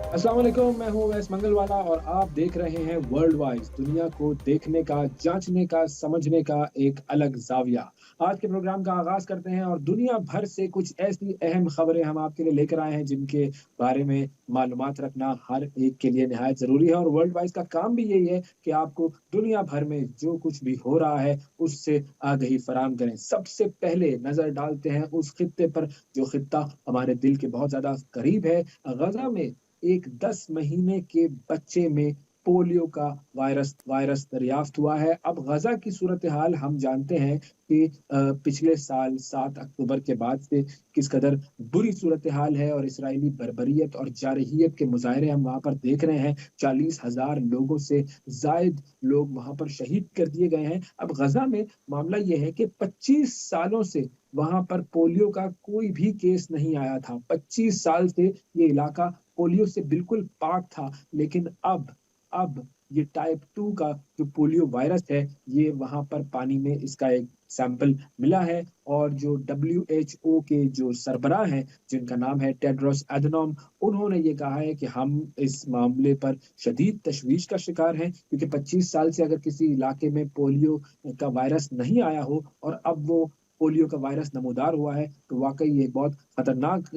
अस्सलाम वालेकुम, मैं हूँ अवैस मंगलवाला और आप देख रहे हैं वर्ल्ड वाइज, दुनिया को देखने का, जांचने का, समझने का एक अलग जाविया। आज के प्रोग्राम का आगाज करते हैं और दुनिया भर से कुछ ऐसी अहम खबरें हम आपके लिए लेकर आए हैं जिनके बारे में मालूमात रखना हर एक के लिए निहायत जरूरी है। और वर्ल्ड वाइज का काम भी यही है कि आपको दुनिया भर में जो कुछ भी हो रहा है उससे आगही फराहम करें। सबसे पहले नजर डालते हैं उस खित्ते पर जो खित्ता हमारे दिल के बहुत ज्यादा करीब है। गजा में एक 10 महीने के बच्चे में पोलियो का वायरस दरियाफ्त हुआ है। अब गजा की सूरत हाल हम जानते हैं कि पिछले साल 7 अक्टूबर के बाद से किस कदर बुरी सूरत हाल है और इसराइली बर्बरियत और जारहियत के मुजाहरे हम वहां पर देख रहे हैं। 40,000 लोगों से जायद लोग वहां पर शहीद कर दिए गए हैं। अब गजा में मामला यह है कि 25 सालों से वहां पर पोलियो का कोई भी केस नहीं आया था। 25 साल से ये इलाका पोलियो से बिल्कुल पाक था, लेकिन अब ये टाइप 2 का जो पोलियो वायरस है, ये वहां पर पानी में इसका एक सैंपल मिला है। और जो WHO के जो सरबराह हैं, जिनका नाम है टेड्रोस एडनॉम, उन्होंने ये कहा है कि हम इस मामले पर शदीद तशवीश का शिकार हैं, क्योंकि 25 साल से अगर किसी इलाके में पोलियो का वायरस नहीं आया हो और अब वो पोलियो का वायरस नमूदार हुआ है, तो वाकई ये बहुत खतरनाक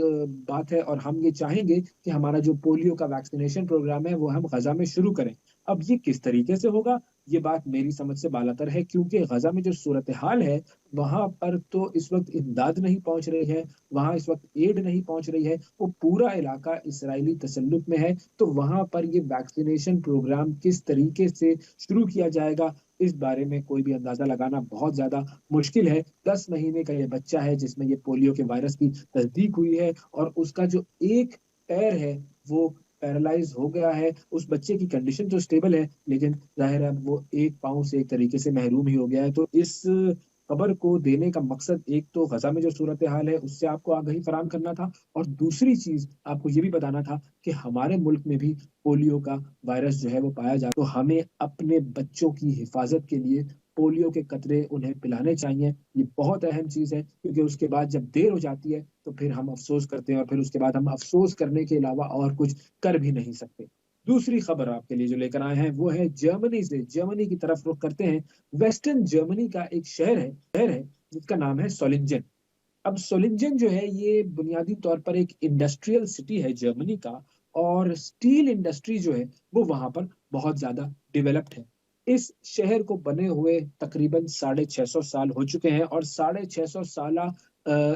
बात है। और हम ये चाहेंगे कि हमारा जो पोलियो का वैक्सीनेशन प्रोग्राम है वो हम गजा में शुरू करें। अब ये किस तरीके से होगा, ये बात मेरी समझ से बालातर है, क्योंकि गजा में जो सूरत हाल है वहां पर तो इस वक्त इमदाद नहीं पहुंच रही है, वहां इस वक्त एड नहीं पहुंच रही है, वो पूरा इलाका इसराइली तसल्लुत में है। तो वहां पर ये वैक्सीनेशन प्रोग्राम किस तरीके से शुरू किया जाएगा, इस बारे में कोई भी अंदाजा लगाना बहुत ज्यादा मुश्किल है। 10 महीने का ये बच्चा है जिसमें ये पोलियो के वायरस की तस्दीक हुई है और उसका जो एक पैर है वो पैरालाइज हो गया है। उस बच्चे की कंडीशन तो स्टेबल है, लेकिन जाहिर है वो एक पाँव से एक तरीके से महरूम ही हो गया है। तो इस खबर को देने का मकसद एक तो गजा में जो सूरत हाल है उससे आपको आगाही फराम करना था, और दूसरी चीज आपको ये भी बताना था कि हमारे मुल्क में भी पोलियो का वायरस जो है वो पाया जाता है। तो हमें अपने बच्चों की हिफाजत के लिए पोलियो के कतरे उन्हें पिलाने चाहिए। ये बहुत अहम चीज है, क्योंकि उसके बाद जब देर हो जाती है तो फिर हम अफसोस करते हैं और फिर उसके बाद हम अफसोस करने के अलावा और कुछ कर भी नहीं सकते। दूसरी खबर आपके लिए जो लेकर आए हैं वो है जर्मनी से। जर्मनी की तरफ रुख करते हैं। वेस्टर्न जर्मनी का एक शहर है जिसका नाम है सोलिंजन। अब सोलिंजन जो है ये बुनियादी तौर पर एक इंडस्ट्रियल सिटी है जर्मनी का, और स्टील इंडस्ट्री जो है वो वहां पर बहुत ज्यादा डेवलप्ड है। इस शहर को बने हुए तकरीबन 650 साल हो चुके हैं, और 650 साल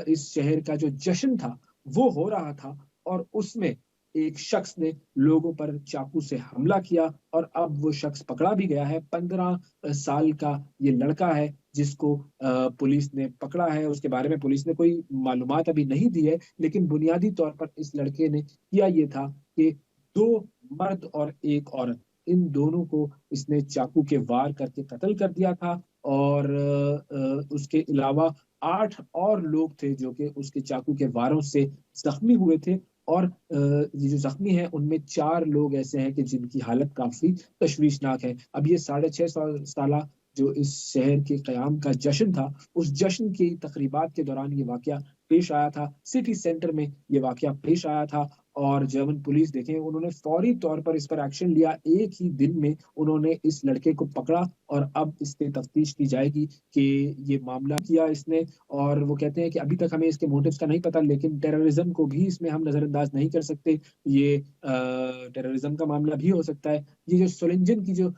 इस शहर का जो जश्न था वो हो रहा था, और उसमें एक शख्स ने लोगों पर चाकू से हमला किया और अब वो शख्स पकड़ा भी गया है। 15 साल का ये लड़का है जिसको पुलिस ने पकड़ा है। उसके बारे में पुलिस ने कोई मालूमात अभी नहीं दी है, लेकिन बुनियादी तौर पर इस लड़के ने किया ये था कि दो मर्द और एक औरत, इन दोनों को इसने चाकू के वार करके कत्ल कर दिया था। और उसके अलावा 8 और लोग थे जो कि उसके चाकू के वारों से जख्मी हुए थे। और ये जो जख्मी हैं उनमें 4 लोग ऐसे हैं कि जिनकी हालत काफी तशवीशनाक है। अब ये 650 साल जो इस शहर के कयाम का जश्न था, उस जश्न की तकरीबात के दौरान ये वाकया पेश आया था। सिटी सेंटर में ये वाकया पेश आया था, और जर्मन पुलिस देखें उन्होंने फौरी तौर पर इस पर एक्शन लिया। एक ही दिन में उन्होंने इस लड़के को पकड़ा और अब इस पे तफ्तीश की जाएगी कि ये मामला किया इसने। और वो कहते हैं कि अभी तक हमें इसके मोटिव्स का नहीं पता, लेकिन टेररिज्म को भी इसमें हम नजरअंदाज नहीं कर सकते। ये टेररिज्म का मामला भी हो सकता है। ये जो सोलिंजन की जो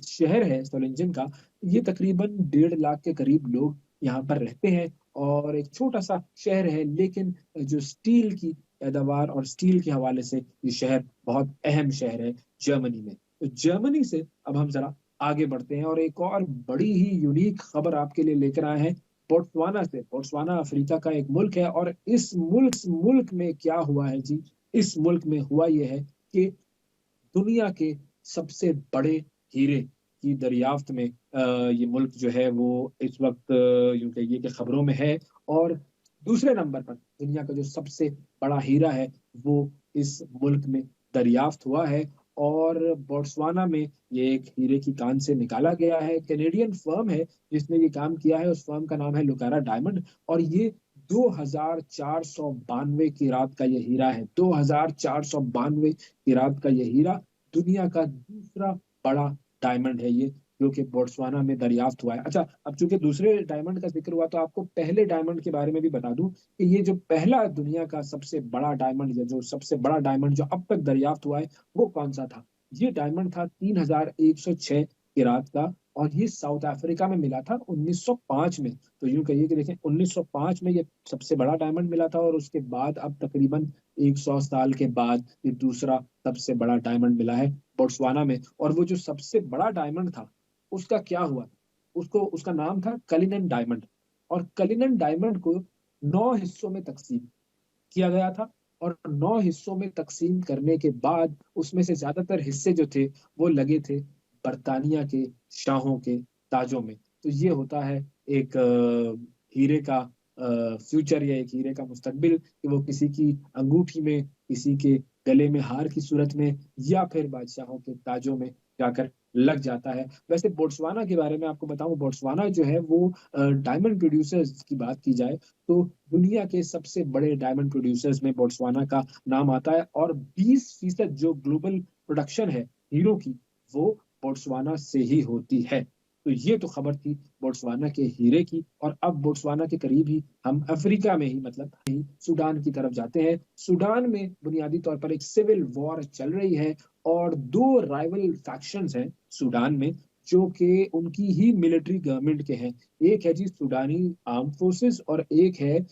शहर है सोलिंजन का, ये तकरीबन 1.5 लाख के करीब लोग यहाँ पर रहते हैं, और एक छोटा सा शहर है, लेकिन जो स्टील की पैदावार और स्टील के हवाले से ये शहर बहुत अहम शहर है जर्मनी में। तो जर्मनी से अब हम जरा आगे बढ़ते हैं और एक और बड़ी ही यूनिक खबर आपके लिए लेकर आए हैं बोट्सवाना से। बोट्सवाना अफ्रीका का एक मुल्क है, और इस मुल्क में क्या हुआ है जी, इस मुल्क में हुआ यह है कि दुनिया के सबसे बड़े हीरे की दरियाफ्त में ये मुल्क जो है वो इस वक्त यूं कहिए कि खबरों में है। और दूसरे नंबर पर दुनिया का जो सबसे बड़ा हीरा है वो इस मुल्क में दरियाफ्त हुआ है। और बोट्सवाना में ये एक हीरे की कान से निकाला गया है। कैनेडियन फर्म है जिसने ये काम किया है, उस फर्म का नाम है लुकारा डायमंड। और ये 2492 किरात का ये हीरा है। 2492 किरात का ये हीरा दुनिया का दूसरा बड़ा डायमंड है ये, जो कि बोट्सवाना में दरियाफ्त हुआ है। अच्छा, अब चूंकि दूसरे डायमंड का जिक्र हुआ तो आपको पहले डायमंड के बारे में भी बता दूं कि ये जो पहला दुनिया का सबसे बड़ा डायमंड, या जो सबसे बड़ा डायमंड जो अब तक दरियाफ्त हुआ है, वो कौन सा था? ये डायमंड था 3106 किरात का, और ये साउथ अफ्रीका में मिला था 1905 में। तो यूं कहिए कि देखें, 1905 में ये सबसे बड़ा डायमंड मिला था, और उसके बाद अब तकरीबन 100 साल के बाद ये दूसरा सबसे बड़ा डायमंड मिला है बोट्सवाना में। और वो जो सबसे बड़ा डायमंड था, उसका क्या हुआ? उसको उसका नाम था कलिनन डायमंड। और कलिनन डायमंड को 9 हिस्सों में तकसीम किया गया था, और 9 हिस्सों में तकसीम करने के बाद उसमें से ज्यादातर हिस्से जो थे वो लगे थे बरतानिया के शाहों के ताजों में। तो ये होता है एक हीरे का फ्यूचर, या एक हीरे का मुस्तकबिल, कि वो किसी की अंगूठी में, किसी के गले में हार की सूरत में, या फिर बादशाहों के ताजों में जाकर लग जाता है। वैसे बोट्सवाना के बारे में आपको बताऊं, बोट्सवाना जो है वो डायमंड प्रोड्यूसर्स की बात की जाए तो दुनिया के सबसे बड़े डायमंड प्रोड्यूसर्स में बोट्सवाना का नाम आता है, और 20% जो ग्लोबल प्रोडक्शन है हीरो की, वो बोट्सवाना से ही होती है। तो ये तो खबर थी बोट्सवाना के हीरे की। और अब बोट्सवाना के करीब ही हम अफ्रीका में ही, मतलब सूडान की तरफ जाते हैं। सूडान में बुनियादी तौर पर एक सिविल वॉर चल रही है, और दो राइवल फैक्शंस हैं सूडान में, जो कि उनकी ही मिलिट्री गवर्नमेंट के हैं। एक है जी सुडानी आर्म फोर्सेस, और एक है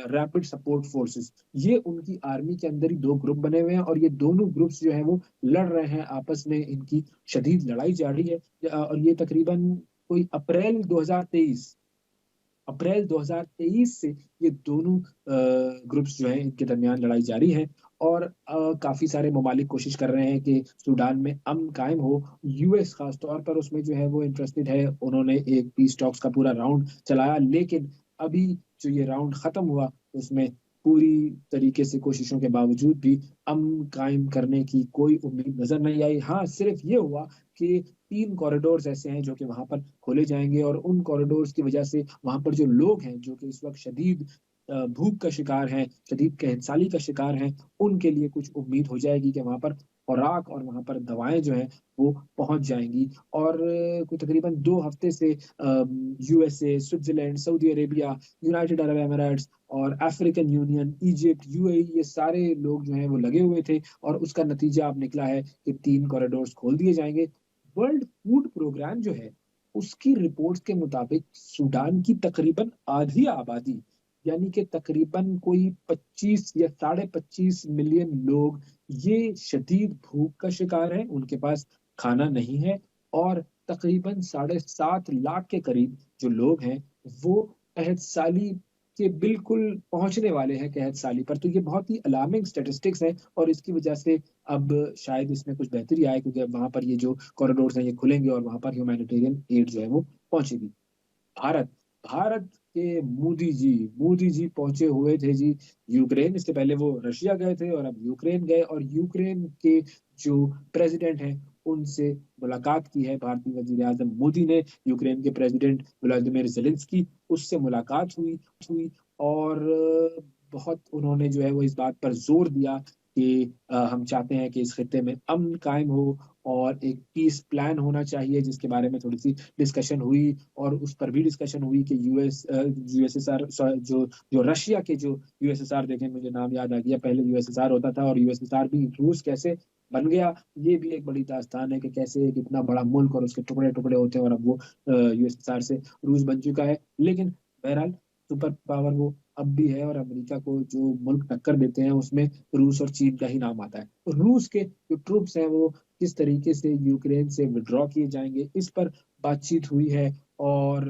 रैपिड सपोर्ट फोर्सेस। ये उनकी आर्मी के अंदर ही दो ग्रुप बने हुए हैं, और ये दोनों ग्रुप्स जो है वो लड़ रहे हैं आपस में। इनकी शदीद लड़ाई जारी है, और ये तकरीबन कोई अप्रैल 2023 से ये दोनों ग्रुप्स जो हैं इनके दरमियान लड़ाई जारी है। और काफी सारे ममालिक कोशिश कर रहे हैं कि सूडान में अमन कायम हो। यूएस खास तौर पर उसमें जो है वो इंटरेस्टेड है। उन्होंने एक पीस टॉक्स का पूरा राउंड चलाया, लेकिन अभी जो ये राउंड खत्म हुआ उसमें पूरी तरीके से कोशिशों के बावजूद भी अमन कायम करने की कोई उम्मीद नजर नहीं आई। हाँ, सिर्फ ये हुआ कि 3 कॉरिडोर्स ऐसे हैं जो कि वहां पर खोले जाएंगे, और उन कॉरिडोर्स की वजह से वहां पर जो लोग हैं जो कि इस वक्त शदीद भूख का शिकार हैं, शदीद कहनसाली का शिकार हैं, उनके लिए कुछ उम्मीद हो जाएगी कि वहां पर खुराक और वहां पर दवाएं जो हैं वो पहुंच जाएंगी। और कोई तकरीबन 2 हफ्ते से USA, Switzerland, Saudi Arabia, United Arab Emirates और अफ्रीकन यूनियन, इजिप्ट, यूएई, ये सारे लोग जो हैं वो लगे हुए थे, और उसका नतीजा अब निकला है कि 3 कॉरिडोर्स खोल दिए जाएंगे। वर्ल्ड फूड प्रोग्राम जो है उसकी रिपोर्ट्स के मुताबिक सूडान की तकरीबन आधी आबादी, यानी कि तकरीबन कोई 25 या 25.5 मिलियन लोग, ये शदीद भूख का शिकार है, उनके पास खाना नहीं है। और तकरीबन 7.5 लाख के करीब जो लोग हैं वो कहत साली के बिल्कुल पहुंचने वाले हैं कहत साली पर। तो ये बहुत ही अलार्मिंग स्टेटिस्टिक्स है, और इसकी वजह से अब शायद इसमें कुछ बेहतरी आए, क्योंकि अब वहां पर ये जो कॉरिडोर्स हैं ये खुलेंगे, और वहां पर ह्यूमैनिटेरियन एड जो है वो पहुंचेगी। भारत भारत के मोदी जी पहुंचे हुए थे जी यूक्रेन। इससे पहले वो रशिया गए थे, और अब यूक्रेन गए, और यूक्रेन के जो प्रेसिडेंट हैं उनसे मुलाकात की है भारतीय वजीर आजम मोदी ने। यूक्रेन के प्रेसिडेंट व्लादिमीर जेलेंस्की, उससे मुलाकात हुई हुई और बहुत उन्होंने जो है वो इस बात पर जोर दिया कि हम चाहते हैं कि इस खत्ते में अमन कायम हो, और एक पीस प्लान होना चाहिए, जिसके बारे में थोड़ी सी डिस्कशन हुई। और उस पर भी डिस्कशन हुई कि यूएसएसआर, जो जो रशिया के जो यूएसएसआर, देखें मुझे नाम याद आ गया, पहले यूएसएसआर होता था, और यूएसएसआर भी रूस कैसे बन गया, ये भी एक बड़ी दास्तान है कि कैसे एक इतना बड़ा मुल्क और उसके टुकड़े टुकड़े होते हैं, और अब वो यूएसएसआर से रूस बन चुका है। लेकिन बहरहाल सुपर पावर वो अब भी है, और अमेरिका को जो मुल्क टक्कर देते हैं उसमें रूस और चीन का ही नाम आता है। तो रूस के जो ट्रूप्स हैं वो किस तरीके से यूक्रेन से विड्रॉ किए जाएंगे, इस पर बातचीत हुई है। और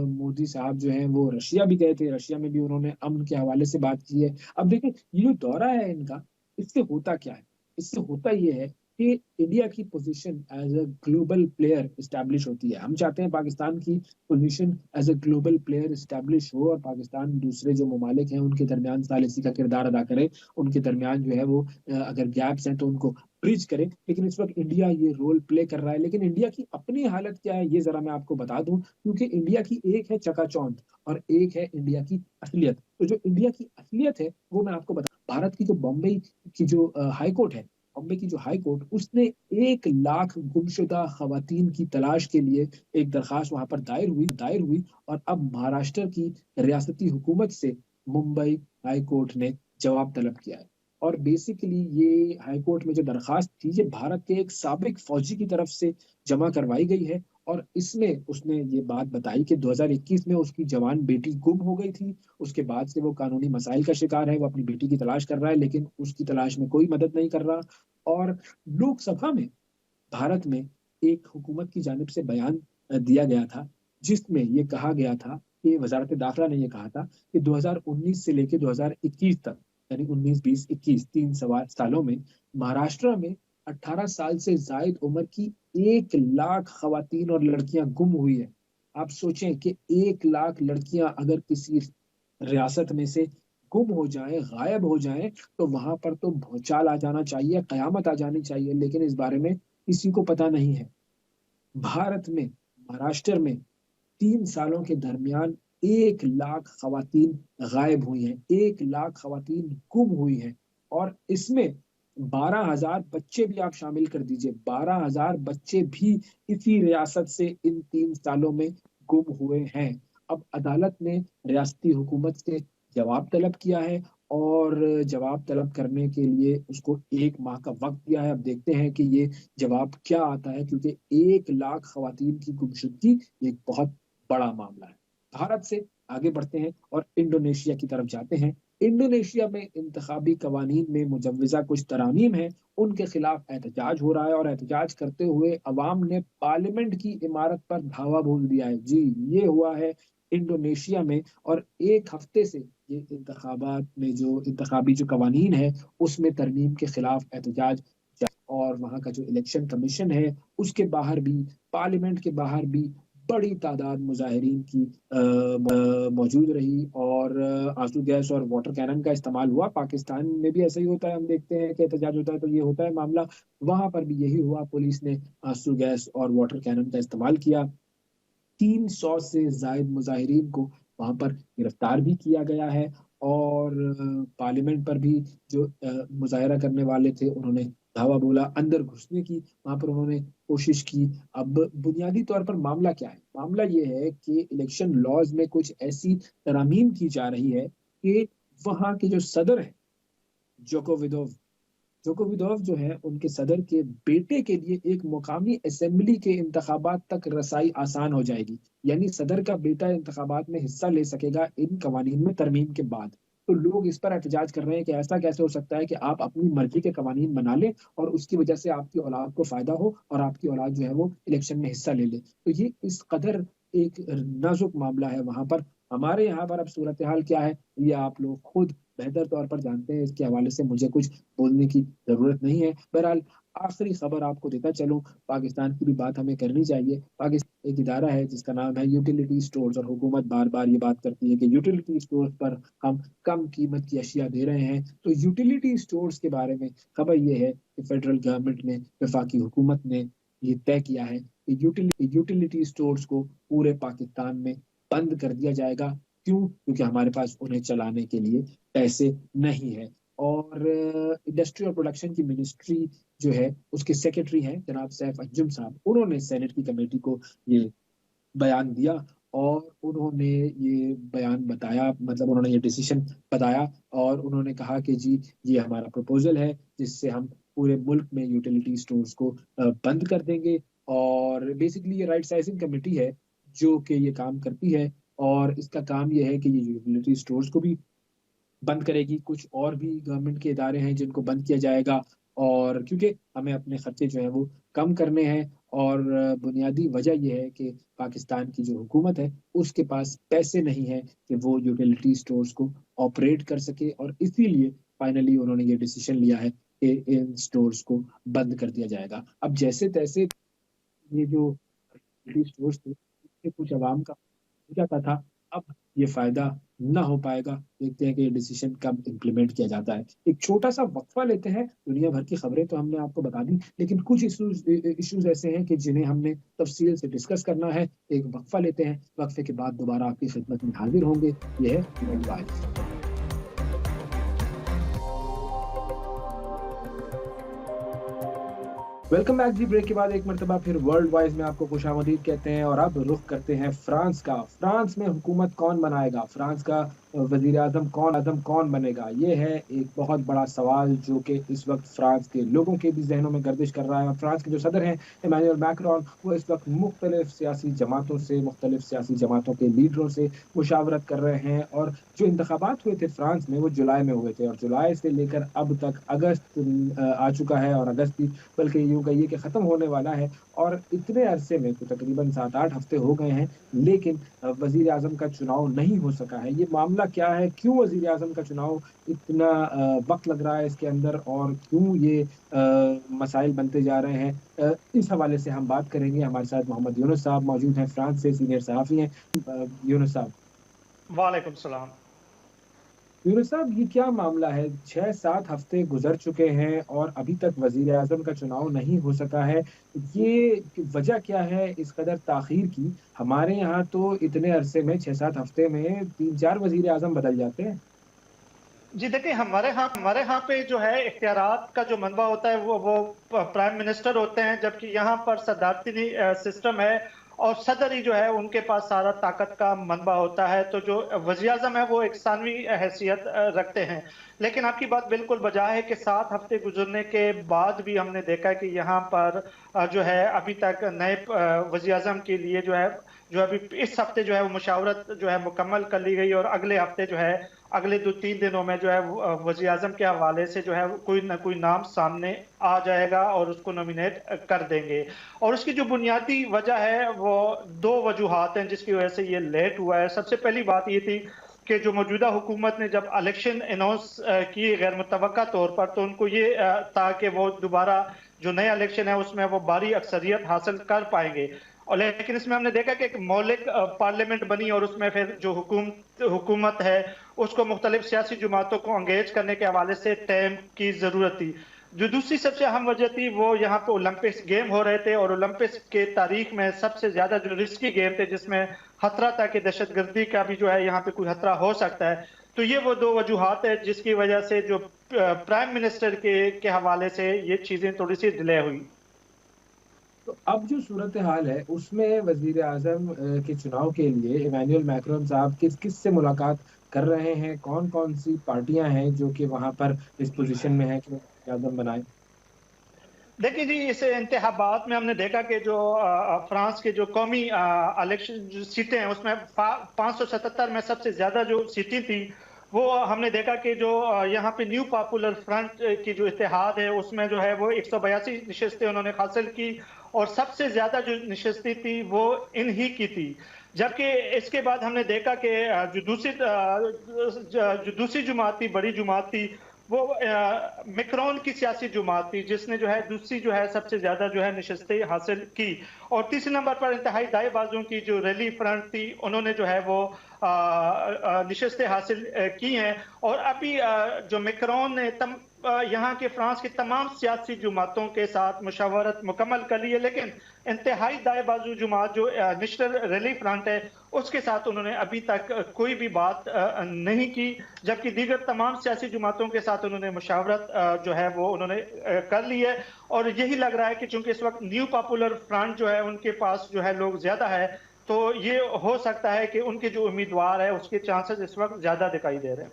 मोदी साहब जो हैं वो रशिया भी गए थे, रशिया में भी उन्होंने अमन के हवाले से बात की है। अब देखिए, ये जो दौरा है इनका, इससे होता क्या है? इससे होता ये है कि इंडिया की position as a global player establish होती है। हम चाहते हैं पाकिस्तान की position as a global player establish हो और पाकिस्तान दूसरे जो ममालिक हैं उनके दरमियान सालिसी का किरदार अदा करे, उनके दरमियान जो है वो अगर गैप्स हैं तो उनको ब्रिज करे। लेकिन इस वक्त इंडिया ये रोल प्ले कर रहा है। लेकिन इंडिया की अपनी हालत क्या है ये जरा मैं आपको बता दूं, क्योंकि इंडिया की एक है चकाचौंध और एक है इंडिया की असलियत। तो जो इंडिया की असलियत है वो मैं आपको बता, भारत की जो बॉम्बे की जो हाई कोर्ट है, बॉम्बे की जो हाई कोर्ट, उसने 1 लाख गुमशुदा खवातीन की तलाश के लिए एक दरखास्त वहां पर दायर हुई और अब महाराष्ट्र की रियासती हुकूमत से मुंबई हाई कोर्ट ने जवाब तलब किया है। और बेसिकली ये हाई कोर्ट में जो दरखास्त थी ये भारत के एक साबिक फौजी की तरफ से जमा करवाई गई है और इसमें उसने ये बात बताई कि 2021 में उसकी जवान बेटी गुम हो गई थी। उसके बाद से वो कानूनी मसाइल का शिकार है, वो अपनी बेटी की तलाश कर रहा है लेकिन उसकी तलाश में कोई मदद नहीं कर रहा। और लोकसभा में भारत में एक हुकूमत की जानिब से बयान दिया गया था जिसमें ये कहा गया था कि वजारत दाखिला ने ये कहा था कि 2019 से लेकर 2021 तक, यानी 19 20 21 3 सालों में महाराष्ट्र में 18 साल से जायद उम्र की 1 लाख खवातीन और लड़कियां गुम हुई है। आप सोचें कि 1 लाख लड़कियां अगर किसी रियासत में से गुम हो जाएं, गायब हो जाएं, तो वहां पर तो भूचाल आ जाना चाहिए, कयामत आ जानी चाहिए। लेकिन इस बारे में किसी को पता नहीं है। भारत में, महाराष्ट्र में 3 सालों के दरमियान 1 लाख खवातीन गायब हुई हैं, 1 लाख खवातीन गुम हुई हैं। और इसमें 12,000 बच्चे भी आप शामिल कर दीजिए, 12,000 बच्चे भी इसी रियासत से इन 3 सालों में गुम हुए हैं। अब अदालत ने रियासती हुकूमत से जवाब तलब किया है और जवाब तलब करने के लिए उसको 1 माह का वक्त दिया है। अब देखते हैं कि ये जवाब क्या आता है, क्योंकि 1 लाख खवातीन की गुमशुदगी एक बहुत बड़ा मामला है। भारत से आगे बढ़ते हैं और इंडोनेशिया की तरफ जाते हैं। इंडोनेशिया में इंतखाबी कवानीन में मुजव्वजा कुछ तरामीम हैं, उनके खिलाफ एहतजाज हो रहा है और एहतजाज करते हुए अवाम ने पार्लियामेंट की इमारत पर धावा बोल दिया है। जी, ये हुआ है इंडोनेशिया में। और 1 हफ्ते से ये इंतखाबात में जो इंतखाबी जो कवानीन है उसमें तरमीम के खिलाफ एहतजाज और वहाँ का जो इलेक्शन कमीशन है उसके बाहर भी, पार्लियामेंट के बाहर भी बड़ी तादाद मुजाहिरीन की मौजूद रही और आंसू गैस और वाटर कैनन का इस्तेमाल हुआ। पाकिस्तान में भी ऐसा ही होता है, हम देखते हैं कि एहतजाज होता है तो ये होता है मामला। वहां पर भी यही हुआ, पुलिस ने आंसू गैस और वाटर कैनन का इस्तेमाल किया। 300 से जायद मुजाहिरीन को वहां पर गिरफ्तार भी किया गया है और पार्लियामेंट पर भी जो मुजाहरा करने वाले थे उन्होंने धावा बोला, अंदर घुसने की वहां पर उन्होंने कोशिश की। अब बुनियादी तौर पर मामला क्या है? मामला ये है कि इलेक्शन लॉज में कुछ ऐसी तरामीम की जा रही है कि वहां के जो सदर है, जोको विदोव, जोको विदोव जो है उनके सदर के बेटे के लिए एक मुकामी असेंबली के इंतखाबात तक रसाई आसान हो जाएगी। यानी सदर का बेटा इंतखाबात में हिस्सा ले सकेगा इन कवानीन में तरमीम के बाद। तो लोग इस पर एहतजाज कर रहे हैं कि ऐसा कैसे हो सकता है कि आप अपनी मर्जी के कवानीन बना लें और उसकी वजह से आपकी औलाद को फायदा हो और आपकी औलाद जो है वो इलेक्शन में हिस्सा ले ले। तो ये इस कदर एक नाजुक मामला है वहां पर। हमारे यहाँ पर अब सूरत हाल क्या है ये आप लोग खुद बेहतर तौर पर जानते हैं, इसके हवाले से मुझे कुछ बोलने की जरूरत नहीं है। बहरहाल आखिरी खबर आपको देता चलूं, पाकिस्तान की भी बात हमें करनी चाहिए। पाकिस्तान एक इदारा है जिसका नाम है यूटिलिटी स्टोर्स और हुकूमत बार बार ये बात करती है कि यूटिलिटी स्टोर्स पर हम कम कीमत की अशिया दे रहे हैं। तो यूटिलिटी स्टोर्स के बारे में खबर ये है कि फेडरल गवर्नमेंट ने, वफाकी हुकूमत ने ये तय किया है कि यूटिलिटी स्टोर्स को पूरे पाकिस्तान में बंद कर दिया जाएगा। क्यों? क्योंकि हमारे पास उन्हें चलाने के लिए पैसे नहीं है। और इंडस्ट्री और प्रोडक्शन की मिनिस्ट्री जो है उसके सेक्रेटरी हैं जनाब सैफ अंजुम साहब, उन्होंने सेनेट की कमेटी को ये बयान दिया और उन्होंने ये बयान बताया, मतलब उन्होंने ये डिसीजन बताया और उन्होंने कहा कि जी ये हमारा प्रपोजल है जिससे हम पूरे मुल्क में यूटिलिटी स्टोर्स को बंद कर देंगे। और बेसिकली ये राइट साइजिंग कमेटी है जो कि ये काम करती है और इसका काम ये है कि ये यूटिलिटी स्टोर्स को भी बंद करेगी। कुछ और भी गवर्नमेंट के इदारे हैं जिनको बंद किया जाएगा और क्योंकि हमें अपने खर्चे जो है वो कम करने हैं। और बुनियादी वजह यह है कि पाकिस्तान की जो हुकूमत है उसके पास पैसे नहीं है कि वो यूटिलिटी स्टोर्स को ऑपरेट कर सके और इसीलिए फाइनली उन्होंने ये डिसीजन लिया है इन स्टोर्स को बंद कर दिया जाएगा। अब जैसे-तैसे ये जो स्टोर्स थे, इससे कुछ आवाम का हो जाता था, अब ये फ़ायदा ना हो पाएगा। देखते हैं कि ये डिसीज़न कब इम्प्लीमेंट किया जाता है। एक छोटा-सा वक़्फ़ा लेते हैं, दुनिया भर की खबरें तो हमने आपको बता दी, लेकिन कुछ इश्यूज़ ऐसे हैं कि जिन्हें हमने तफ़सील से डिस्कस करना है। एक वक़्फ़ा लेते हैं, वक़्फ़े के बाद दोबारा आपकी खिदमत में हाज़िर होंगे। ये है वर्ल्ड वाइड। वेलकम बैक जी। ब्रेक के बाद एक मर्तबा फिर वर्ल्ड वाइज में आपको खुशामदीद कहते हैं और अब रुख करते हैं फ्रांस का। फ्रांस में हुकूमत कौन बनाएगा? फ्रांस का वज़ीर आज़म कौन बनेगा? ये है एक बहुत बड़ा सवाल जो कि इस वक़्त फ्रांस के लोगों के भी ज़हनों में गर्दिश कर रहा है और फ्रांस के जो सदर हैं इमैनुअल मैक्रोन, वो इस वक़्त मुख्तलिफ़ सियासी जमातों के लीडरों से मुशावरत कर रहे हैं और जो इंतखाबात हुए थे फ्रांस में वो जुलाई में हुए थे और जुलाई से लेकर अब तक अगस्त आ चुका है और अगस्त भी बल्कि यूँ कहिए कि ख़त्म होने वाला है और इतने अरसे में तो तकरीबन 7-8 हफ़्ते हो गए हैं, लेकिन वज़ीर-ए-आज़म का चुनाव नहीं हो सका है। ये मामला क्या है? क्यों वज़ीर-ए-आज़म का चुनाव इतना वक़्त लग रहा है इसके अंदर और क्यों ये मसाइल बनते जा रहे हैं? इस हवाले से हम बात करेंगे। हमारे साथ मोहम्मद यूनुस साहब मौजूद हैं, फ्रांस से सीनियर सहाफ़ी हैं। यूनुस साहब। वालेकुम सलाम। यूनुस साहब, ये क्या मामला है? 6-7 हफ्ते गुज़र चुके हैं और अभी तक वज़ीर-ए-आज़म का चुनाव नहीं हो सका है। ये वजह क्या है इस कदर ताख़ीर की? हमारे यहाँ तो इतने अरसे में 6-7 हफ्ते में 3-4 वज़ीर-ए-आज़म बदल जाते हैं। जी देखिए, हमारे यहाँ पे जो है इख्तियारात का जो मनबा होता है वो प्राइम मिनिस्टर होते हैं, जबकि यहाँ पर सदारती सिस्टम है और सदर ही जो है उनके पास सारा ताकत का मनबा होता है। तो जो वज़ीर-ए-आज़म है वो एक सानवी हैसियत रखते हैं। लेकिन आपकी बात बिल्कुल बजा है कि 7 हफ्ते गुज़रने के बाद भी हमने देखा है कि यहाँ पर जो है अभी तक नए वज़ीर-ए-आज़म के लिए जो अभी इस हफ्ते जो है वो मुशावरत जो है मुकम्मल कर ली गई और अगले हफ्ते जो है अगले 2-3 दिनों में जो है वज़ीर-ए-आज़म के हवाले से जो है कोई न कोई नाम सामने आ जाएगा और उसको नॉमिनेट कर देंगे। और उसकी जो बुनियादी वजह है वो 2 वजूहात हैं जिसकी वजह से ये लेट हुआ है। सबसे पहली बात ये थी कि जो मौजूदा हुकूमत ने जब इलेक्शन अनाउंस किए गैर मुतवक्का तौर पर, तो उनको ये था कि वो दोबारा जो नया इलेक्शन है उसमें वो भारी अक्सरियत हासिल कर पाएँगे। और लेकिन इसमें हमने देखा कि एक मौलिक पार्लियामेंट बनी और उसमें फिर जो हुकूमत है उसको मुख्तलिफ सियासी जमातों को एंगेज करने के हवाले से टाइम की ज़रूरत थी। जो दूसरी सबसे अहम वजह थी वो यहाँ पे ओलंपिक्स गेम हो रहे थे और ओलंपिक्स के तारीख में सबसे ज़्यादा जो रिस्की गेम थे जिसमें खतरा था कि दहशतगर्दी का भी जो है यहाँ पे कोई खतरा हो सकता है। तो ये वो 2 वजूहात है जिसकी वजह से जो प्राइम मिनिस्टर के हवाले से ये चीज़ें थोड़ी-सी डिले हुई। तो अब जो सूरत-ए-हाल है, उसमें वज़ीर-ए-आज़म के चुनाव के लिए इमैनुअल मैक्रोन साहब किस-किस से मुलाकात कर रहे हैं? कौन-कौन सी पार्टियाँ हैं जो कि वहाँ पर इस पोज़ीशन में हैं कि वो वज़ीर-ए-आज़म बनाएँ? देखिए जी, इस इंतखाबात में हमने देखा कि जो फ्रांस के जो कौमी इलेक्शन जो सीटें हैं उसमें 577 में सबसे ज़्यादा जो सीटें थी, वो हमने देखा कि जो यहाँ पे न्यू पॉपुलर फ्रंट की जो इत्तेहाद है उसमें जो है वो 182 नशस्तें उन्होंने हासिल की और सबसे ज़्यादा जो नशस्तें थी वो इन्हीं की थी। जबकि इसके बाद हमने देखा कि जो दूसरी जमात थी, बड़ी जमात थी, वो मैक्रोन की सियासी जमात थी जिसने जो है दूसरी जो है सबसे ज्यादा जो है नशस्तें हासिल की और तीसरे नंबर पर इंतहाई दाएं बाजुओं की जो रैली फ्रंट थी उन्होंने जो है वो नशस्तें हासिल की हैं और अभी जो मैक्रोन ने यहाँ के फ्रांस की तमाम सियासी जमातों के साथ मुशावरत मुकम्मल कर ली है, लेकिन इंतहाई दाएं बाजू जमात जो नेशनल रैली फ्रंट है उसके साथ उन्होंने अभी तक कोई भी बात नहीं की, जबकि दीगर तमाम सियासी जमातों के साथ उन्होंने मुशावरत जो है वो उन्होंने कर ली है और यही लग रहा है कि चूंकि इस वक्त न्यू पॉपुलर फ्रंट जो है उनके पास जो है लोग ज्यादा है, तो ये हो सकता है कि उनके जो उम्मीदवार है उसके चांसेस इस वक्त ज्यादा दिखाई दे रहे हैं।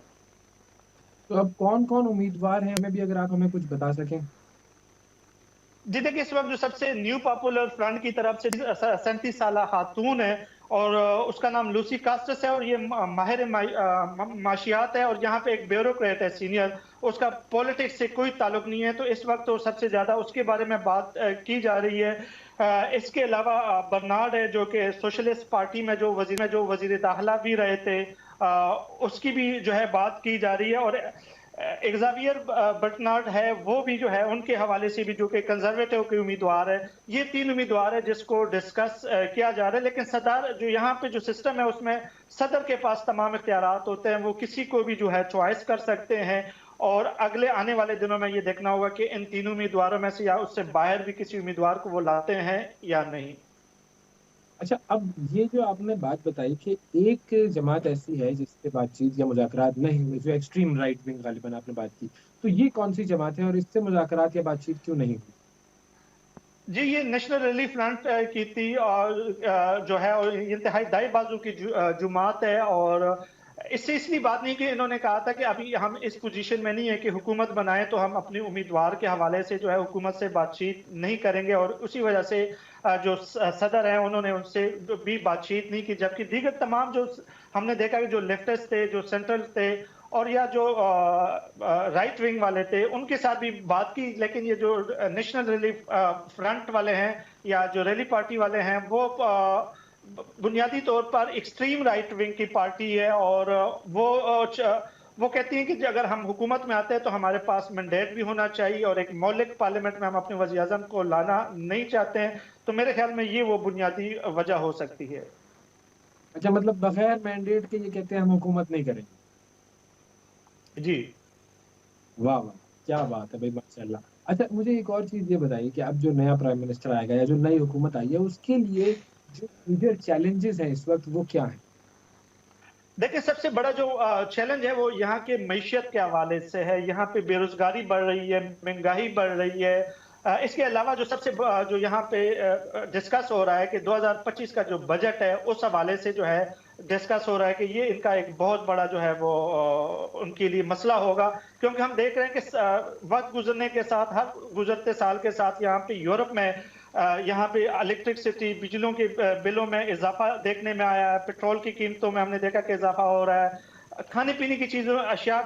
तो अब कौन-कौन उम्मीदवार हैं? हमें भी अगर आप हमें कुछ बता सकें। जी देखिए, इस वक्त जो सबसे न्यू पॉपुलर फ्रंट की तरफ से 37 साल खातून है और उसका नाम लूसी कास्टस है और ये माहिर माशियात है और यहाँ पे एक ब्यूरोक्रेट है सीनियर, उसका पॉलिटिक्स से कोई ताल्लुक नहीं है, तो इस वक्त तो सबसे ज्यादा उसके बारे में बात की जा रही है। इसके अलावा बर्नार्ड है जो कि सोशलिस्ट पार्टी में जो वजीर दाखिला भी रहे थे, उसकी भी जो है बात की जा रही है और एक्जावियर बर्टनार्ड है, वो भी जो है उनके हवाले से भी, जो कि कंजर्वेटिव के उम्मीदवार है। ये 3 उम्मीदवार है जिसको डिस्कस किया जा रहा है। लेकिन सदर जो यहाँ पे जो सिस्टम है उसमें सदर के पास तमाम इख्तियारात होते हैं, वो किसी को भी जो है चॉइस कर सकते हैं। और अगले आने वाले दिनों में ये देखना होगा कि इन 3 उम्मीदवारों में से या उससे बाहर भी किसी उम्मीदवार को वो लाते हैं या नहीं। अच्छा, अब ये जो आपने बात बताई कि एक जमात ऐसी है जिससे बातचीत या मुज़ाकरात नहीं हुए, जो एक्सट्रीम राइट विंग ग़ालिबन आपने बात की। तो ये कौन-सी जमात है और इससे मुज़ाकरात या बातचीत क्यों नहीं हुई? जी, ये नेशनल रिलीफ फ्रंट की थी, और जो है और इंतहाई दाएं बाजू की जमात है। और इससे इसलिए बात नहीं कि इन्होंने कहा था कि अभी हम इस पोजीशन में नहीं है कि हुकूमत बनाएं, तो हम अपने उम्मीदवार के हवाले से जो है हुकूमत से बातचीत नहीं करेंगे। और उसी वजह से जो सदर हैं उन्होंने उनसे भी बातचीत नहीं की। जबकि दीगर तमाम जो हमने देखा कि जो लेफ्टिस्ट थे, जो सेंट्रल थे, और या जो राइट विंग वाले थे, उनके साथ भी बात की। लेकिन ये जो नेशनल रिलीफ फ्रंट वाले हैं या जो रैली पार्टी वाले हैं, वो बुनियादी तौर पर एक्सट्रीम राइट विंग की पार्टी है। और वो कहती हैं कि अगर हम हुकूमत में आते हैं तो हमारे पास मैंडेट भी होना चाहिए, और एक मौलिक पार्लियामेंट में हम अपने वज़ीर आज़म को लाना नहीं चाहते हैं। तो मेरे ख्याल में ये वो बुनियादी वजह हो सकती है। अच्छा, मतलब बगैर मैंडेट के ये कहते हैं हम हुकूमत नहीं करेंगे। जी। वाह, वाह! क्या बात है भई, माशाअल्लाह। अच्छा, मुझे एक और चीज़ ये बताइए कि अब जो नया प्राइम मिनिस्टर आएगा या जो नई हुकूमत आई है, उसके लिए जो मेजर चैलेंजेज़ हैं इस वक़्त वो क्या हैं? देखिए, सबसे बड़ा जो चैलेंज है वो यहाँ के मईशत के हवाले से है। यहाँ पे बेरोज़गारी बढ़ रही है, महँगाई बढ़ रही है। इसके अलावा जो सबसे जो यहाँ पे डिस्कस हो रहा है कि 2025 का जो बजट है, उस हवाले से जो है डिस्कस हो रहा है कि ये इनका एक बहुत बड़ा जो है वो उनके लिए मसला होगा। क्योंकि हम देख रहे हैं कि वक़्त गुज़रने के साथ, हर गुज़रते साल के साथ यहाँ पे यूरोप में यहाँ पे इलेक्ट्रिसिटी, बिजलियों के बिलों में इज़ाफ़ा देखने में आया है। पेट्रोल की कीमतों में हमने देखा कि इज़ाफ़ा हो रहा है। खाने-पीने की चीज़ों, अशिया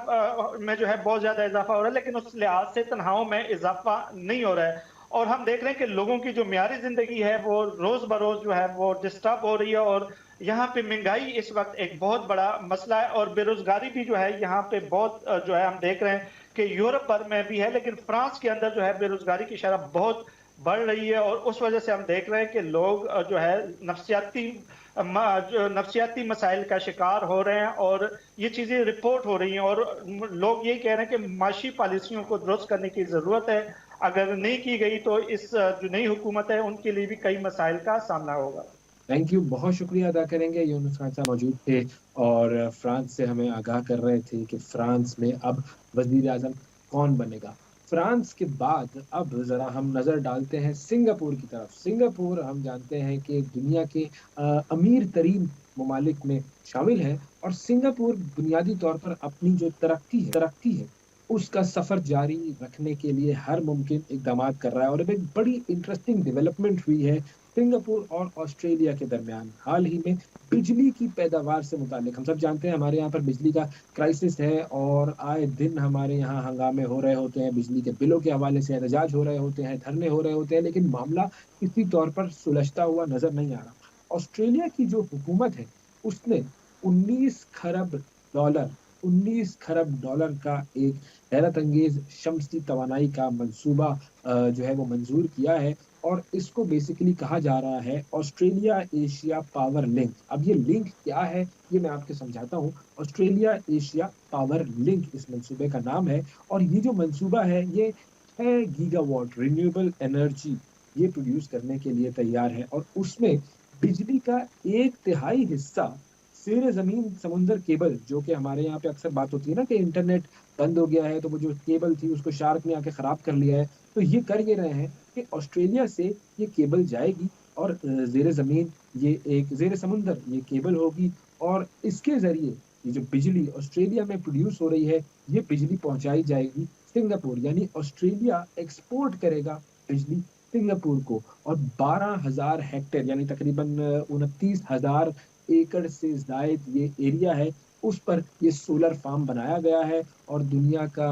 में जो है बहुत ज़्यादा इज़ाफ़ा हो रहा है, लेकिन उस लिहाज से तनख़्वाहों में इज़ाफ़ा नहीं हो रहा है। और हम देख रहे हैं कि लोगों की जो मियारी ज़िंदगी है, वो रोज़-ब-रोज़ जो है वो डिस्टर्ब हो रही है। और यहाँ पे महँगाई इस वक़्त एक बहुत बड़ा मसला है, और बेरोज़गारी भी जो है यहाँ पे बहुत जो है हम देख रहे हैं कि यूरोप भर में भी है, लेकिन फ्रांस के अंदर जो है बेरोज़गारी की शरह बहुत बढ़ रही है। और उस वजह से हम देख रहे हैं कि लोग जो है जो नफ्सियाती मसाइल का शिकार हो रहे हैं, और ये चीज़ें रिपोर्ट हो रही हैं। और लोग यही कह रहे हैं कि माशी पॉलिसियों को दुरुस्त करने की ज़रूरत है। अगर नहीं की गई तो इस जो नई हुकूमत है उनके लिए भी कई मसाइल का सामना होगा। थैंक यू, बहुत शुक्रिया अदा करेंगे। यूनुस खान साहब मौजूद थे और फ्रांस से हमें आगाह कर रहे थे कि फ्रांस में अब वज़ीर-ए-आज़म कौन बनेगा। फ्रांस के बाद अब ज़रा हम नज़र डालते हैं सिंगापुर की तरफ। सिंगापुर हम जानते हैं कि दुनिया के अमीर तरीन ममालिक में शामिल है और सिंगापुर बुनियादी तौर पर अपनी जो तरक्की है, उसका सफ़र जारी रखने के लिए हर मुमकिन इक़दामात कर रहा है और अब एक बड़ी इंटरेस्टिंग डेवलपमेंट हुई है सिंगापुर और ऑस्ट्रेलिया के दरमियान हाल ही में बिजली की पैदावार से मुतालिक। हम सब जानते हैं हमारे यहाँ पर बिजली का क्राइसिस है और आए दिन हमारे यहाँ हंगामे हो रहे होते हैं, बिजली के बिलों के हवाले से एहतजाज हो रहे होते हैं, धरने हो रहे होते हैं, लेकिन मामला किसी तौर पर सुलझता हुआ नज़र नहीं आ रहा। ऑस्ट्रेलिया की जो हुकूमत है, उसने 19 खरब डॉलर 19 खरब डॉलर का एक हैरत अंगेज़ शम्सी तवानाई का मंसूबा जो है वो मंज़ूर किया है और इसको बेसिकली कहा जा रहा है ऑस्ट्रेलिया एशिया पावर लिंक। अब ये लिंक क्या है, ये मैं आपको समझाता हूँ। ऑस्ट्रेलिया एशिया पावर लिंक इस मंसूबे का नाम है और ये जो मंसूबा है, ये 6 गीगावाट रिन्यूएबल एनर्जी ये प्रोड्यूस करने के लिए तैयार है और उसमें बिजली का 1/3 हिस्सा ज़ेर-ज़मीन समुंदर केबल, जो कि हमारे यहाँ पे अक्सर बात होती है ना कि इंटरनेट बंद हो गया है, तो वो जो केबल थी उसको शार्क ने आके खराब कर लिया है। तो ये कर ये रहे हैं कि ऑस्ट्रेलिया से ये केबल जाएगी और ज़ेर-ज़मीन ये एक ज़ेर-समुंदर ये केबल होगी और इसके ज़रिए ये जो बिजली ऑस्ट्रेलिया में प्रोड्यूस हो रही है, ये बिजली पहुँचाई जाएगी सिंगापुर यानी ऑस्ट्रेलिया एक्सपोर्ट करेगा बिजली सिंगापुर को और 12,000 हेक्टेयर यानी तकरीबन 29,000 एकड़ से ज़ायद ये एरिया है, उस पर ये सोलर फार्म बनाया गया है और दुनिया का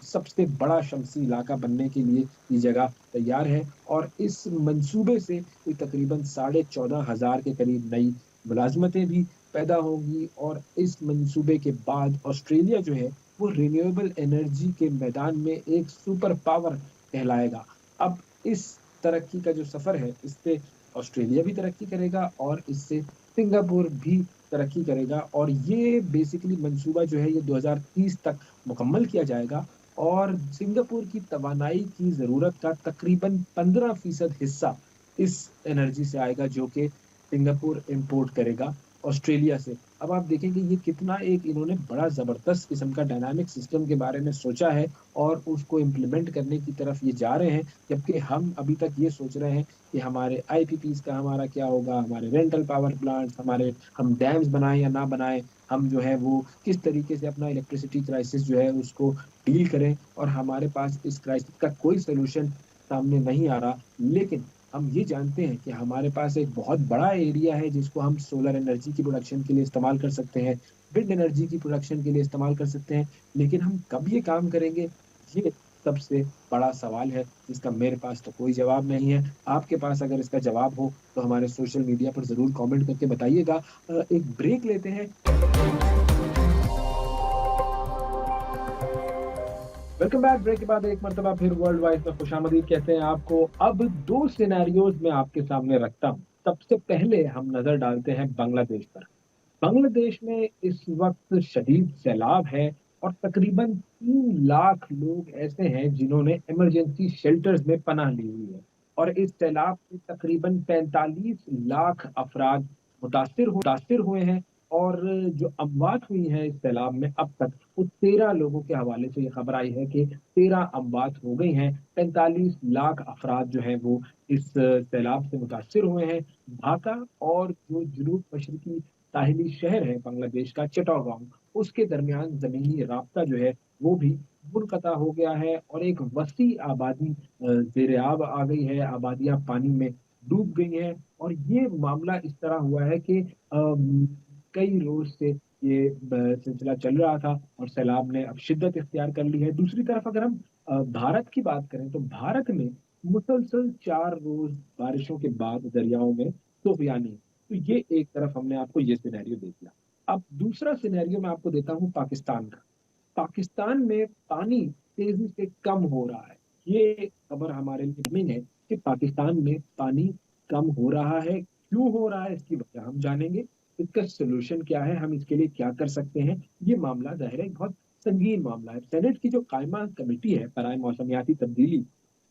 सबसे बड़ा शमसी इलाका बनने के लिए ये जगह तैयार है और इस मंसूबे से कोई तकरीबन 14,500 के करीब नई मुलाज़मतें भी पैदा होंगी और इस मंसूबे के बाद ऑस्ट्रेलिया जो है, वो रिन्यूएबल एनर्जी के मैदान में एक सुपर पावर कहलाएगा। अब इस तरक्की का जो सफ़र है, इससे ऑस्ट्रेलिया भी तरक्की करेगा और इससे सिंगापुर भी तरक्की करेगा और ये बेसिकली मंसूबा जो है ये 2030 तक मुकम्मल किया जाएगा और सिंगापुर की तवानाई की ज़रूरत का तकरीबन 15% हिस्सा इस एनर्जी से आएगा जो कि सिंगापुर इंपोर्ट करेगा ऑस्ट्रेलिया से। अब आप देखेंगे ये कितना एक इन्होंने बड़ा ज़बरदस्त किस्म का डायनामिक सिस्टम के बारे में सोचा है और उसको इम्प्लीमेंट करने की तरफ ये जा रहे हैं, जबकि हम अभी तक ये सोच रहे हैं कि हमारे आईपीपीज़ का हमारा क्या होगा, हमारे रेंटल पावर प्लांट्स, हमारे हम डैम्स बनाएँ या ना बनाएँ, हम जो है वो किस तरीके से अपना इलेक्ट्रिसिटी क्राइसिस जो है उसको डील करें और हमारे पास इस क्राइसिस का कोई सॉल्यूशन सामने नहीं आ रहा। लेकिन हम ये जानते हैं कि हमारे पास एक बहुत बड़ा एरिया है जिसको हम सोलर एनर्जी की प्रोडक्शन के लिए इस्तेमाल कर सकते हैं, विंड एनर्जी की प्रोडक्शन के लिए इस्तेमाल कर सकते हैं, लेकिन हम कब ये काम करेंगे, ये सबसे बड़ा सवाल है, जिसका मेरे पास तो कोई जवाब नहीं है। आपके पास अगर इसका जवाब हो, तो हमारे सोशल मीडिया पर ज़रूर कमेंट करके बताइएगा। एक ब्रेक लेते हैं। Welcome back. ब्रेक के बाद एक मर्तबा फिर वर्ल्ड वाइड में खुशामदीद कहते हैं आपको। अब 2 सिनेरियोज़ मैं आपके सामने रखता हूँ। सबसे पहले हम नज़र डालते हैं बांग्लादेश पर। बांग्लादेश में इस वक़्त शदीद सैलाब है और तकरीबन 3 लाख लोग ऐसे हैं जिन्होंने इमरजेंसी शेल्टर्स में पनाह ली हुई है और इस सैलाब से तकरीबन 45 लाख अफ़राद मुतासिर हुए हैं और जो अमवात हुई हैं इस सैलाब में अब तक, वो 13 लोगों के हवाले से ये खबर आई है कि 13 अमवात हो गई हैं। 45 लाख अफ़राद जो हैं वो इस सैलाब से मुतासिर हुए हैं। ढाका और जो जनूब मशरिकी साहिली शहर है बांग्लादेश का चिटागोंग, उसके दरमियान ज़मीनी राब्ता जो है वो भी मुनक़ता हो गया है और एक वसी आबादी ज़ेर-ए-आब आ गई है, आबादियाँ पानी में डूब गई हैं और ये मामला इस तरह हुआ है कि कई रोज़ से ये सिलसिला चल रहा था और सैलाब ने अब शिद्दत इख्तियार कर ली है। दूसरी तरफ अगर हम भारत की बात करें तो भारत में मुसलसल 4 रोज़ बारिशों के बाद दरियाओं में तूफ़यानी। तो ये एक तरफ हमने आपको ये सिनेरियो दे दिया। अब दूसरा सिनेरियो मैं आपको देता हूँ पाकिस्तान का। पाकिस्तान में पानी तेज़ी से कम हो रहा है। ये खबर हमारे लिए अमीन है कि पाकिस्तान में पानी कम हो रहा है। क्यों हो रहा है इसकी वजह हम जानेंगे। इसका सॉल्यूशन क्या है, हम इसके लिए क्या कर सकते हैं। ये मामला ज़ाहिर है एक बहुत संगीन मामला है। सेनेट की जो कायमा कमेटी है बराए मौसमियाती तब्दीली,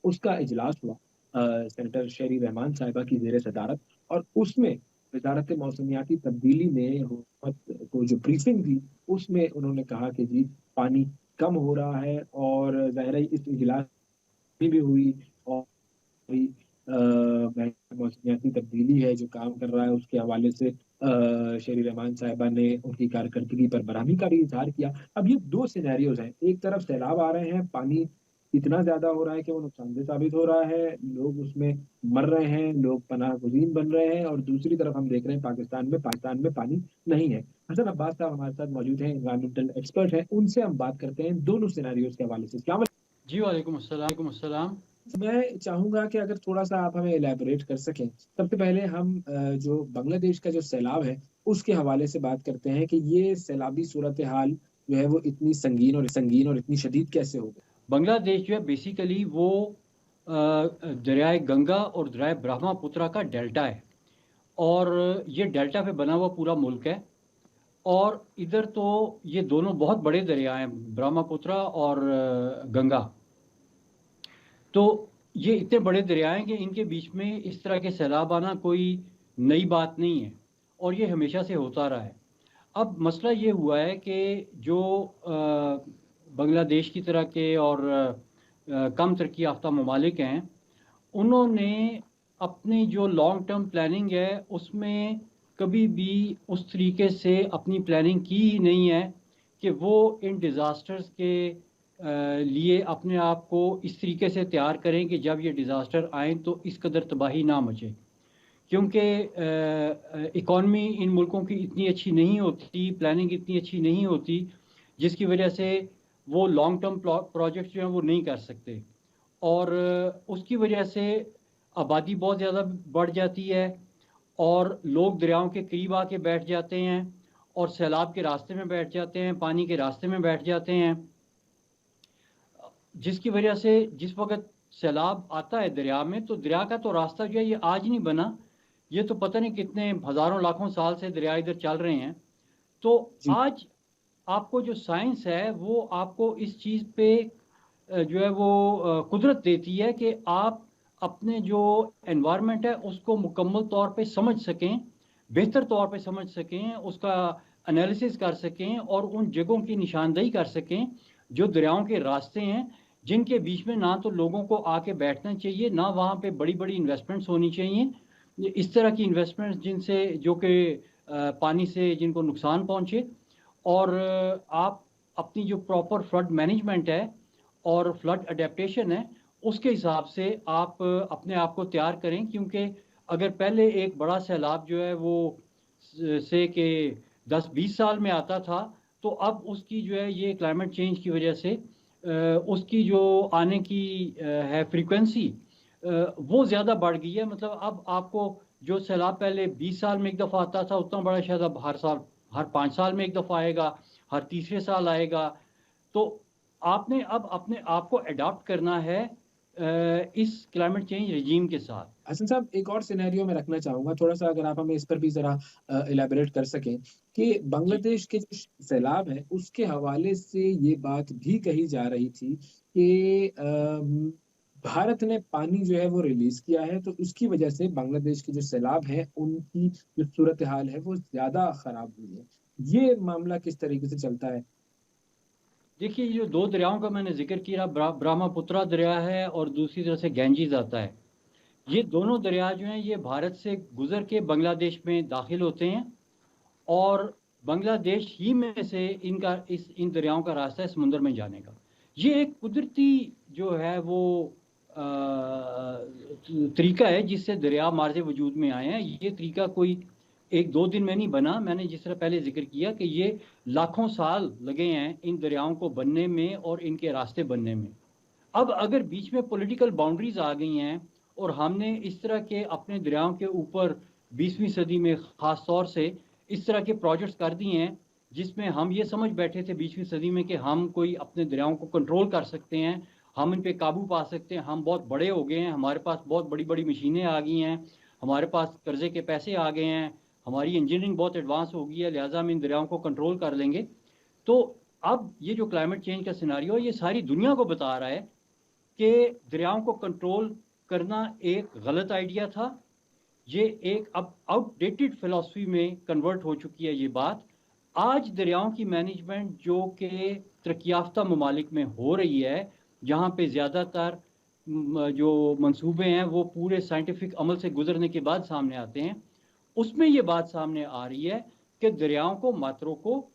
उसका इजलास हुआ सेनेटर शेरी रहमान साहिबा की ज़ेर सदारत और उसमें वज़ारत मौसमियाती तब्दीली ने हुकूमत को जो ब्रीफिंग दी, उसमें उन्होंने कहा कि जी पानी कम हो रहा है और ज़ाहिर है इस इजलास में भी हुई और भी मौसमियाती तब्दीली है जो काम कर रहा है उसके हवाले से शेरी रहमान साहिबा ने उनकी कारकर्दगी पर बरहमी का भी इज़हार किया। अब ये 2 सिनेरियोज़ हैं, एक तरफ सैलाब आ रहे हैं, पानी इतना ज़्यादा हो रहा है कि वो नुकसानदेह साबित हो रहा है, लोग उसमें मर रहे हैं, लोग पनाह-गुज़ीन बन रहे हैं और दूसरी तरफ हम देख रहे हैं पाकिस्तान में पानी नहीं है। हसन अब्बास साहब हमारे साथ मौजूद हैं, एनवायरमेंटल एक्सपर्ट हैं, उनसे हम बात करते हैं दोनों सिनेरियोज़ के हवाले से। अस्सलाम जी, वालेकुम अस्सलाम। मैं चाहूँगा कि अगर थोड़ा-सा आप हमें इलैबोरेट कर सकें। सबसे पहले हम जो बांग्लादेश का जो सैलाब है, उसके हवाले से बात करते हैं कि ये सैलाबी सूरत-ए-हाल जो है वो इतनी संगीन और इतनी शदीद कैसे हो गई? बांग्लादेश जो है बेसिकली वो दरियाए गंगा और दरियाए ब्रह्मपुत्रा का डेल्टा है और ये डेल्टा पे बना हुआ पूरा मुल्क है और इधर तो ये दोनों बहुत बड़े दरिया हैं, ब्रह्मपुत्रा और गंगा। तो ये इतने बड़े दरिया हैं कि इनके बीच में इस तरह के सैलाब आना कोई नई बात नहीं है और ये हमेशा से होता रहा है। अब मसला ये हुआ है कि जो बांग्लादेश की तरह के और कम तरक्की याफ्ता ममालिक हैं, उन्होंने अपनी जो लॉन्ग टर्म प्लानिंग है उसमें कभी भी उस तरीके से अपनी प्लानिंग की ही नहीं है कि वो इन डिज़ास्टर्स के लिए अपने आप को इस तरीके से तैयार करें कि जब ये डिज़ास्टर आए तो इस कदर तबाही ना मचे। क्योंकि इकॉनमी इन मुल्कों की इतनी अच्छी नहीं होती, प्लानिंग इतनी अच्छी नहीं होती, जिसकी वजह से वो लॉन्ग टर्म प्रोजेक्ट जो हैं वो नहीं कर सकते और उसकी वजह से आबादी बहुत ज़्यादा बढ़ जाती है और लोग दरियाओं के करीब आके बैठ जाते हैं और सैलाब के रास्ते में बैठ जाते हैं, पानी के रास्ते में बैठ जाते हैं, जिसकी वजह से जिस वक्त सैलाब आता है दरिया में, तो दरिया का तो रास्ता जो है ये आज नहीं बना, ये तो पता नहीं कितने हज़ारों लाखों साल से दरिया इधर चल रहे हैं। तो जी। आज आपको जो साइंस है वो आपको इस चीज़ पे जो है वो कुदरत देती है कि आप अपने जो एनवायरनमेंट है उसको मुकम्मल तौर पे समझ सकें, बेहतर तौर पे समझ सकें, उसका एनालिसिस कर सकें और उन जगहों की निशानदेही कर सकें जो दरियाओं के रास्ते हैं, जिनके बीच में ना तो लोगों को आके बैठना चाहिए, ना वहाँ पे बड़ी बड़ी इन्वेस्टमेंट्स होनी चाहिए, इस तरह की इन्वेस्टमेंट्स जिनसे जो कि पानी से जिनको नुकसान पहुँचे। और आप अपनी जो प्रॉपर फ्लड मैनेजमेंट है और फ्लड अडेप्टेशन है उसके हिसाब से आप अपने आप को तैयार करें, क्योंकि अगर पहले एक बड़ा सैलाब जो है वो से कि 10-20 साल में आता था, तो अब उसकी जो है ये क्लाइमेट चेंज की वजह से उसकी जो आने की है फ्रीक्वेंसी वो ज़्यादा बढ़ गई है। मतलब अब आपको जो सैलाब पहले 20 साल में एक दफ़ा आता था, उतना बड़ा शायद अब हर साल, हर 5 साल में एक दफ़ा आएगा, हर तीसरे साल आएगा। तो आपने अब अपने आप को अडॉप्ट करना है इस क्लाइमेट चेंज रिजीम के साथ। हसन साहब, एक और सिनेरियो मैं रखना चाहूँगा, थोड़ा-सा अगर आप हमें इस पर भी ज़रा इलैबोरेट कर सकें कि जी। बांग्लादेश के जो सैलाब है, उसके हवाले से ये बात भी कही जा रही थी कि भारत ने पानी जो है वो रिलीज़ किया है, तो उसकी वजह से बांग्लादेश के जो सैलाब हैं, उनकी जो सूरत-ए-हाल है, वो ज़्यादा खराब हुई है। ये मामला किस तरीके से चलता है? देखिए, ये जो 2 दरियाओं का मैंने ज़िक्र किया, ब्रह्मपुत्रा दरिया है और दूसरी तरफ से गैंजीज़ आता है। ये दोनों दरिया जो हैं ये भारत से गुज़र के बांग्लादेश में दाखिल होते हैं और बांग्लादेश ही में से इन दरियाओं का रास्ता है समुंदर में जाने का। ये एक कुदरती जो है वो तरीका है जिससे दरिया मार्ज़ वजूद में आए हैं। ये तरीका कोई 1-2 दिन में नहीं बना। मैंने जिस तरह पहले ज़िक्र किया कि ये लाखों साल लगे हैं इन दरियाओं को बनने में और इनके रास्ते बनने में। अब अगर बीच में पॉलिटिकल बाउंड्रीज़ आ गई हैं और हमने इस तरह के अपने दरियाओं के ऊपर 20वीं सदी में ख़ास तौर से इस तरह के प्रोजेक्ट्स कर दिए हैं, जिसमें हम ये समझ बैठे थे 20वीं सदी में कि हम कोई अपने दरियाओं को कंट्रोल कर सकते हैं, हम इन पे काबू पा सकते हैं, हम बहुत बड़े हो गए हैं, हमारे पास बहुत बड़ी-बड़ी मशीनें आ गई हैं, हमारे पास कर्ज़े के पैसे आ गए हैं, हमारी इंजीनियरिंग बहुत एडवांस हो गई है, लिहाजा हम इन दरियाओं को कंट्रोल कर लेंगे। तो अब ये जो क्लाइमेट चेंज का सिनेरियो है, ये सारी दुनिया को बता रहा है कि दरियाओं को कंट्रोल करना एक गलत आइडिया था। ये एक अब आउटडेटेड फिलॉसफी में कन्वर्ट हो चुकी है ये बात। आज दरियाओं की मैनेजमेंट जो कि तरक्की याफ्ता ममालिक में हो रही है, जहाँ पे ज़्यादातर जो मंसूबे हैं वो पूरे साइंटिफिक अमल से गुजरने के बाद सामने आते हैं, उसमें ये बात सामने आ रही है कि दरियाओं को मत रोको,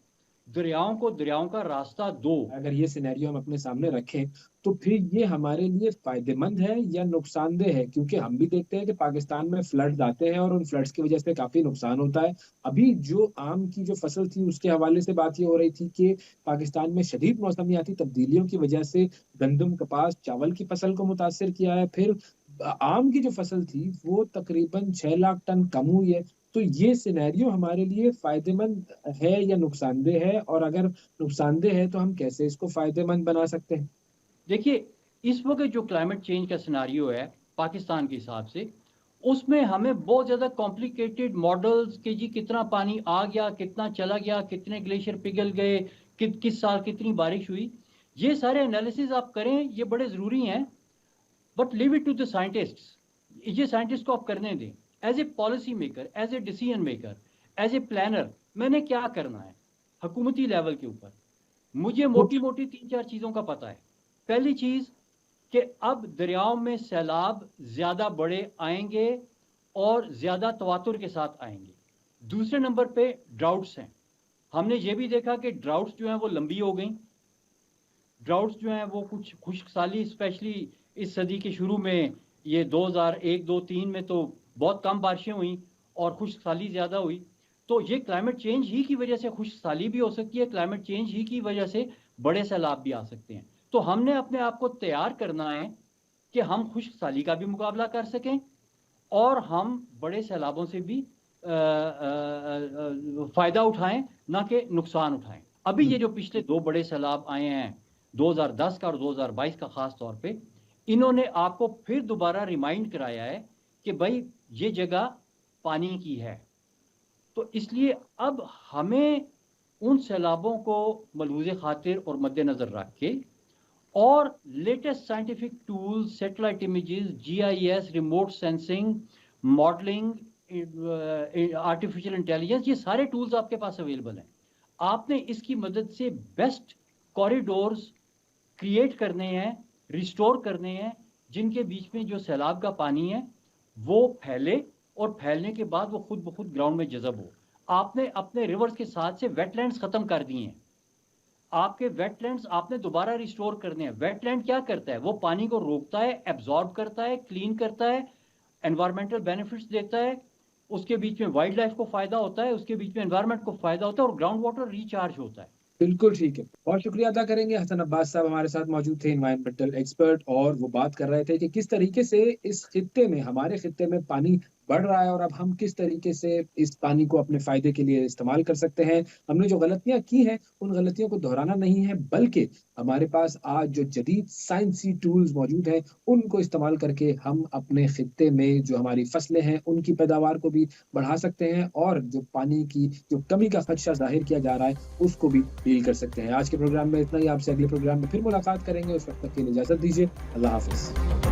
दरियाओं का रास्ता दो। अगर ये सिनेरियो हम अपने सामने रखें, तो फिर ये हमारे लिए फ़ायदेमंद है या नुकसानदेह है? क्योंकि हम भी देखते हैं कि पाकिस्तान में फ्लड्स आते हैं और उन फ्लड्स की वज़ह से काफ़ी नुकसान होता है। अभी जो आम की जो फ़सल थी, उसके हवाले से बात ये हो रही थी कि पाकिस्तान में शदीद मौसमियाती तब्दीलियों की वज़ह से गंदम, कपास, चावल की फ़सल को मुतासिर किया है। फिर आम की जो फ़सल थी, वो तकरीबन 6 लाख टन कम हुई है। तो ये सिनेरियो हमारे लिए फ़ायदेमंद है या नुकसानदेह है? और अगर नुकसानदेह है, तो हम कैसे इसको फ़ायदेमंद बना सकते हैं? देखिए, इस वक्त जो क्लाइमेट चेंज का सिनेरियो है पाकिस्तान के हिसाब से, उसमें हमें बहुत ज़्यादा कॉम्प्लिकेटेड मॉडल्स कि जी कितना पानी आ गया, कितना चला गया, कितने ग्लेशियर पिघल गए, किस साल कितनी बारिश हुई, ये सारे एनालिसिस आप करें, ये बड़े ज़रूरी हैं। But leave it to the scientists, ये साइंटिस्ट को आप करने दें। As a policy maker, as a decision maker, as a planner, मैंने क्या करना है हुकूमती लेवल के ऊपर, मुझे मोटी मोटी 3-4 चीज़ों का पता है। पहली चीज़ कि अब दरियाओं में सैलाब ज़्यादा बड़े आएंगे और ज़्यादा तवातुर के साथ आएंगे। दूसरे नंबर पे ड्राउट्स हैं। हमने ये भी देखा कि ड्राउट्स जो हैं वो लंबी हो गई। ड्राउट्स जो हैं वो कुछ खुश्क साली, स्पेशली इस सदी के शुरू में, ये 2001, 2, 3 में तो बहुत कम बारिशें हुई और खुश्क साली ज़्यादा हुई। तो ये क्लाइमेट चेंज ही की वजह से खुश्क साली भी हो सकती है, क्लाइमेट चेंज ही की वजह से बड़े सैलाब भी आ सकते हैं। तो हमने अपने आप को तैयार करना है कि हम खुश्क साली का भी मुकाबला कर सकें और हम बड़े सैलाबों से भी फ़ायदा उठाएं, ना कि नुकसान उठाएं। अभी ये जो पिछले 2 बड़े सैलाब आए हैं, 2010 का और 2022 का ख़ास तौर पे, इन्होंने आपको फिर दोबारा रिमाइंड कराया है कि भाई ये जगह पानी की है। तो इसलिए अब हमें उन सैलाबों को मलहूज़े खातिर और मद्देनज़र रख के और latest scientific tools, satellite images, GIS, remote sensing, modelling, artificial intelligence, ये सारे टूल्स आपके पास अवेलेबल हैं। आपने इसकी मदद से बेस्ट कॉरिडोर्स क्रिएट करने हैं, रिस्टोर करने हैं, जिनके बीच में जो सैलाब का पानी है वो फैले और फैलने के बाद वो खुद ब खुद ग्राउंड में जज़ब हो। आपने अपने रिवर्स के साथ से वेटलैंड्स ख़त्म कर दिए हैं। आपके वेटलैंड्स आपने दोबारा रिस्टोर करने हैं। वेटलैंड क्या करता है? वो पानी को रोकता है, एब्जॉर्ब करता है, क्लीन करता है, एनवायरमेंटल बेनिफिट्स देता है, उसके बीच में वाइल्ड लाइफ को फ़ायदा होता है, उसके बीच में एनवायरमेंट को फ़ायदा होता है और ग्राउंड वाटर रिचार्ज होता है। बिल्कुल ठीक है। बहुत शुक्रिया अदा करेंगे। हसन अब्बास साहब हमारे साथ मौजूद थे, एनवायरमेंटल एक्सपर्ट, और वो बात कर रहे थे कि किस तरीके से इस खित्ते में, हमारे खित्ते में पानी बढ़ रहा है और अब हम किस तरीके से इस पानी को अपने फ़ायदे के लिए इस्तेमाल कर सकते हैं। हमने जो गलतियाँ की हैं, उन गलतियों को दोहराना नहीं है, बल्कि हमारे पास आज जो जदीद साइंसी टूल्स मौजूद हैं, उनको इस्तेमाल करके हम अपने खित्ते में जो हमारी फसलें हैं, उनकी पैदावार को भी बढ़ा सकते हैं और जो पानी की जो कमी का खदशा ज़ाहिर किया जा रहा है, उसको भी डील कर सकते हैं। आज के प्रोग्राम में इतना ही। आपसे अगले प्रोग्राम में फिर मुलाकात करेंगे। उस वक्त तक के लिए इजाज़त दीजिए। अल्लाह हाफ़िज़।